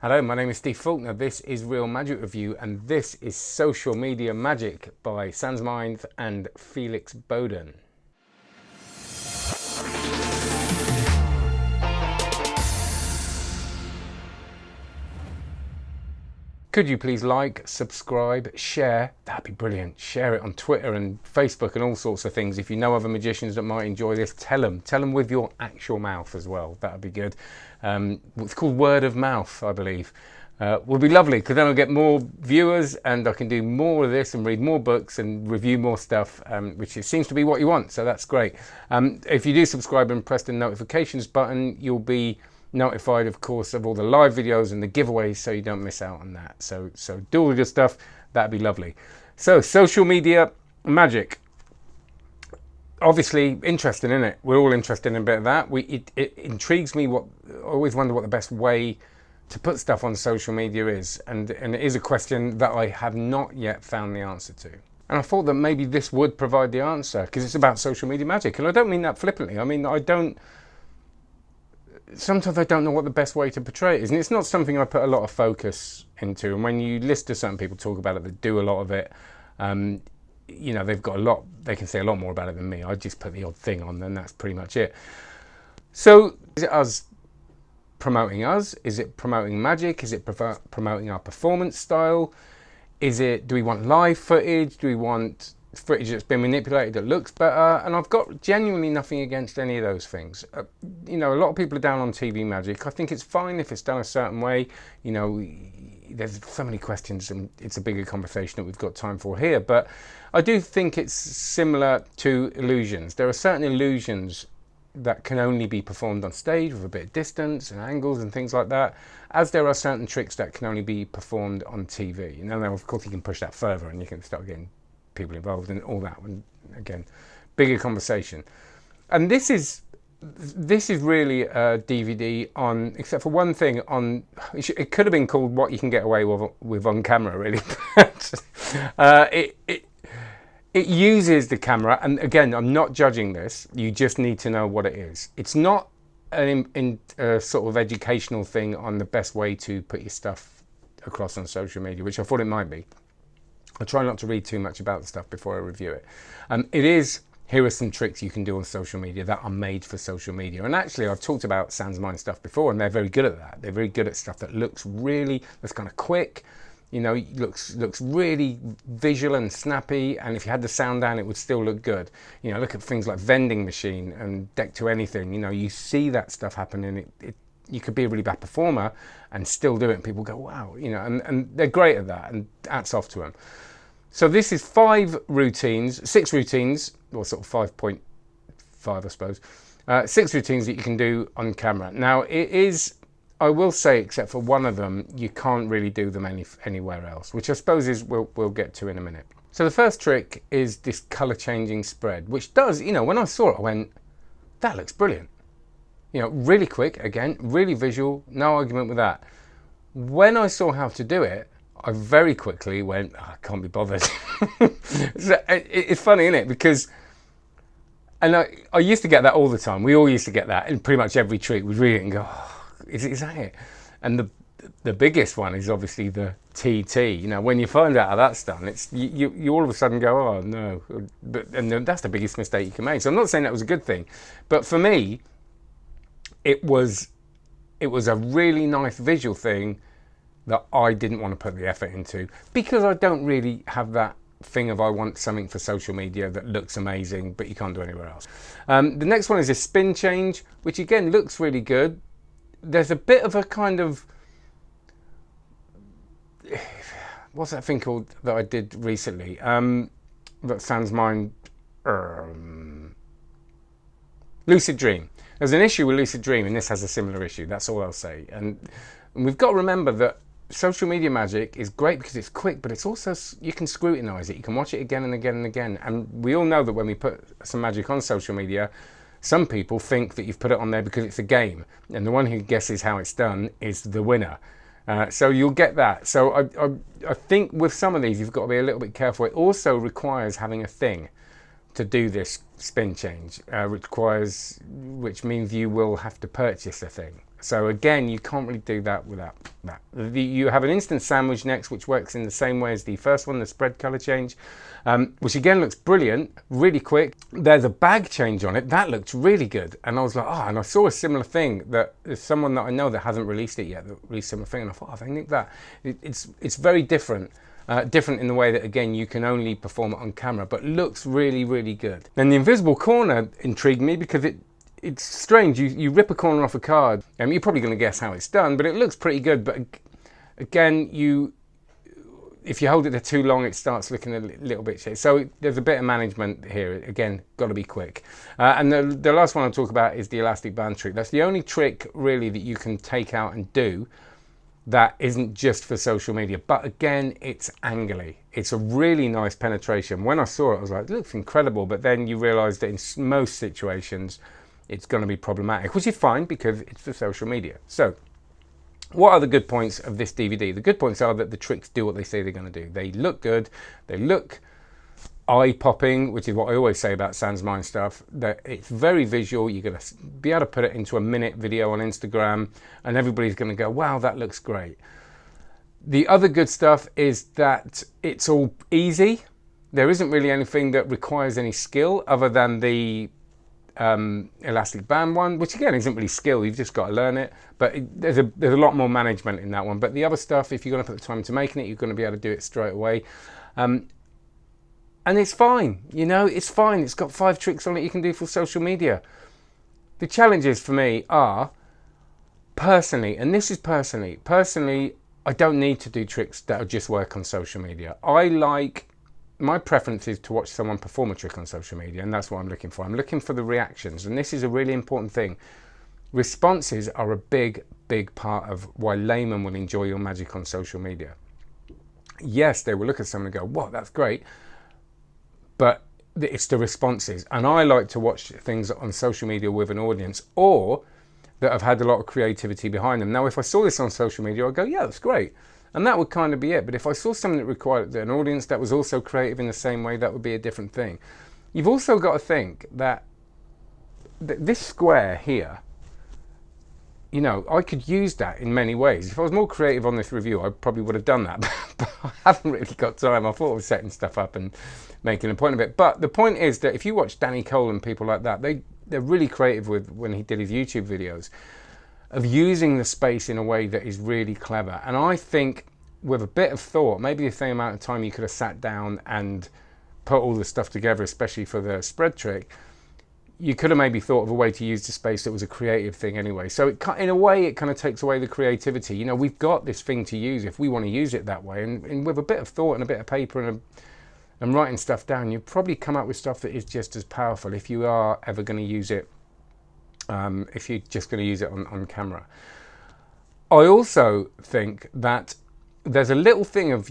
Hello, my name is Steve Faulkner. This is Real Magic Review, and this is Social Media Magic by Sansminds and Felix Bodden. Could you please like, subscribe, share? That'd be brilliant. Share it on Twitter and Facebook and all sorts of things. If you know other magicians that might enjoy this, tell them. Tell them with your actual mouth as well. That'd be good. It's called word of mouth, I believe. Would be lovely, because then I'll get more viewers and I can do more of this and read more books and review more stuff, which seems to be what you want, so that's great. If you do subscribe and press the notifications button, you'll be notified, of course, of all the live videos and the giveaways, so you don't miss out on that. So do all the good stuff. That'd be lovely. So social media magic, obviously interesting, isn't it? We're all interested in a bit of that. It intrigues me. I always wonder what the best way to put stuff on social media is, and it is a question that I have not yet found the answer to. And I thought that maybe this would provide the answer, because it's about social media magic, and I don't mean that flippantly. I mean, sometimes I don't know what the best way to portray it is, and it's not something I put a lot of focus into. And when you listen to certain people talk about it that do a lot of it, you know, they've got a lot, they can say a lot more about it than me. I just put the odd thing on, and that's pretty much it. So is it us promoting us? Is it promoting magic? Is it promoting our performance style? Do we want live footage? Do we want footage that's been manipulated that looks better? And I've got genuinely nothing against any of those things. You know, a lot of people are down on TV magic. I think it's fine if it's done a certain way. You know, there's so many questions, and it's a bigger conversation that we've got time for here. But I do think it's similar to illusions. There are certain illusions that can only be performed on stage with a bit of distance and angles and things like that, as there are certain tricks that can only be performed on TV. You know, of course you can push that further and you can start getting people involved and all that, and again, bigger conversation. And this is really a DVD on, except for one thing, on it could have been called What You Can Get Away with on Camera, really. It uses the camera, and again, I'm not judging this. You just need to know what it is. It's not a sort of educational thing on the best way to put your stuff across on social media, which I thought it might be. I try not to read too much about the stuff before I review it. It is, here are some tricks you can do on social media that are made for social media. And actually, I've talked about Sansminds stuff before, and they're very good at that. They're very good at stuff that looks really, that's kind of quick. You know, looks really visual and snappy, and if you had the sound down, it would still look good. You know, look at things like Vending Machine and Deck to Anything. You know, you see that stuff happening. You could be a really bad performer and still do it, and people go, wow, you know, and they're great at that, and hats off to them. So this is 6 routines, or sort of 5.5, I suppose. 6 routines that you can do on camera. Now, it is, I will say, except for one of them, you can't really do them anywhere else, which I suppose is we'll get to in a minute. So the first trick is this color changing spread, which does, you know, when I saw it, I went, that looks brilliant. You know, really quick, again, really visual, no argument with that. When I saw how to do it, I very quickly went, oh, I can't be bothered. So it's funny, isn't it? Because, and I used to get that all the time. We all used to get that in pretty much every trick. We'd read it and go, oh, is that it? And the biggest one is obviously the TT. You know, when you find out how that's done, it's you all of a sudden go, oh no. And that's the biggest mistake you can make. So I'm not saying that was a good thing, but for me, it was a really nice visual thing that I didn't want to put the effort into, because I don't really have that thing of I want something for social media that looks amazing but you can't do anywhere else. The next one is a spin change, which again looks really good. There's a bit of a kind of, what's that thing called that I did recently, that Sansminds, Lucid Dream. There's an issue with Lucid Dream, and this has a similar issue. That's all I'll say. And we've got to remember that social media magic is great because it's quick, but it's also, you can scrutinize it. You can watch it again and again and again. And we all know that when we put some magic on social media, some people think that you've put it on there because it's a game, and the one who guesses how it's done is the winner. So you'll get that. So I think with some of these, you've got to be a little bit careful. It also requires having a thing to do this spin change, which means you will have to purchase a thing. So again, you can't really do that without that. You have an instant sandwich next, which works in the same way as the first one, the spread color change, which again looks brilliant, really quick. There's a bag change on it. That looked really good. And I was like, oh, and I saw a similar thing that there's someone that I know that hasn't released it yet, that released a similar thing. And I thought, oh, they nicked that. It's very different. Different in the way that, again, you can only perform it on camera, but looks really, really good. Then the invisible corner intrigued me because it's strange. You rip a corner off a card, and you're probably going to guess how it's done, but it looks pretty good. But again, if you hold it there too long, it starts looking a little bit shady. So there's a bit of management here. Again, got to be quick. And the last one I'll talk about is the elastic band trick. That's the only trick really that you can take out and do that isn't just for social media. But again, it's angly. It's a really nice penetration. When I saw it, I was like, it looks incredible. But then you realize that in most situations, it's going to be problematic, which is fine because it's for social media. So what are the good points of this DVD? The good points are that the tricks do what they say they're going to do. They look good. They look eye-popping, which is what I always say about Sansminds stuff, that it's very visual. You're going to be able to put it into a minute video on Instagram and everybody's going to go, wow, that looks great. The other good stuff is that it's all easy. There isn't really anything that requires any skill other than the elastic band one, which again isn't really skill, you've just got to learn it. But there's a lot more management in that one. But the other stuff, if you're going to put the time into making it, you're going to be able to do it straight away. And it's fine, you know, it's fine. It's got 5 tricks on it you can do for social media. The challenges for me are, personally, and this is personally, I don't need to do tricks that'll just work on social media. My preference is to watch someone perform a trick on social media, and that's what I'm looking for. I'm looking for the reactions, and this is a really important thing. Responses are a big, big part of why laymen will enjoy your magic on social media. Yes, they will look at someone and go, wow, that's great. But it's the responses. And I like to watch things on social media with an audience or that have had a lot of creativity behind them. Now, if I saw this on social media, I'd go, yeah, that's great. And that would kind of be it. But if I saw something that required an audience that was also creative in the same way, that would be a different thing. You've also got to think that this square here, you know, I could use that in many ways. If I was more creative on this review, I probably would have done that. But I haven't really got time. I thought I was setting stuff up and making a point of it. But the point is that if you watch Danny Cole and people like that, they're really creative with when he did his YouTube videos of using the space in a way that is really clever. And I think with a bit of thought, maybe the same amount of time you could have sat down and put all the stuff together, especially for the spread trick, you could have maybe thought of a way to use the space that was a creative thing anyway. So in a way, it kind of takes away the creativity. You know, we've got this thing to use if we want to use it that way. And with a bit of thought and a bit of paper and writing stuff down, you probably come up with stuff that is just as powerful if you are ever going to use it, if you're just going to use it on camera. I also think that there's a little thing of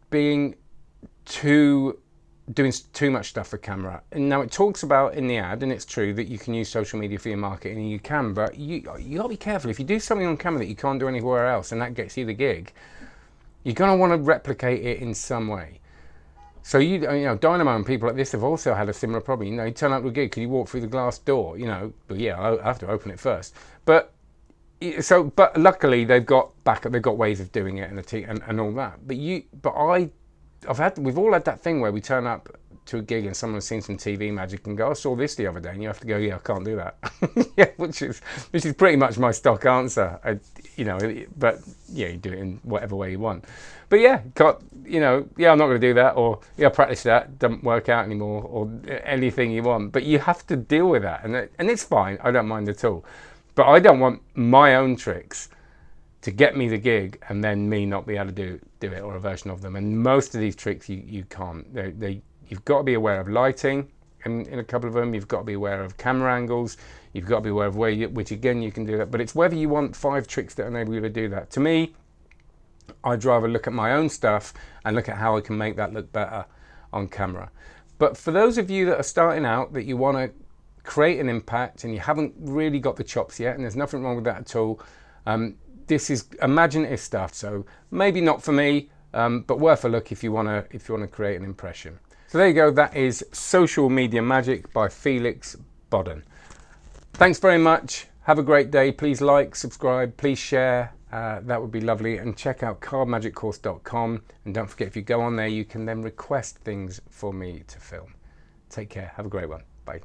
doing too much stuff for camera. And now it talks about in the ad, and it's true, that you can use social media for your marketing, and you can, but you got to be careful. If you do something on camera that you can't do anywhere else and that gets you the gig, you're going to want to replicate it in some way. So you know, Dynamo and people like this have also had a similar problem. You know, you turn up to a gig, can you walk through the glass door? You know, but yeah, I have to open it first. But luckily they've got backup. They've got ways of doing it and all that. We've all had that thing where we turn up to a gig and someone's seen some TV magic and go, I saw this the other day, and you have to go, yeah, I can't do that. Yeah, which is pretty much my stock answer. But yeah, you do it in whatever way you want. But yeah, I'm not going to do that, or yeah, practice that, doesn't work out anymore, or anything you want. But you have to deal with that, and it's fine. I don't mind at all. But I don't want my own tricks to get me the gig and then me not be able to do it, or a version of them. And most of these tricks you can't. You've got to be aware of lighting in a couple of them. You've got to be aware of camera angles. You've got to be aware of which again you can do that. But it's whether you want 5 tricks that enable you to do that. To me, I'd rather look at my own stuff and look at how I can make that look better on camera. But for those of you that are starting out, that you want to create an impact and you haven't really got the chops yet, and there's nothing wrong with that at all, this is imaginative stuff, so maybe not for me, but worth a look if you want to create an impression. So there you go. That is Social Media Magic by Felix Bodden. Thanks very much. Have a great day. Please like, subscribe, please share. That would be lovely. And check out cardmagiccourse.com. And don't forget, if you go on there, you can then request things for me to film. Take care. Have a great one. Bye.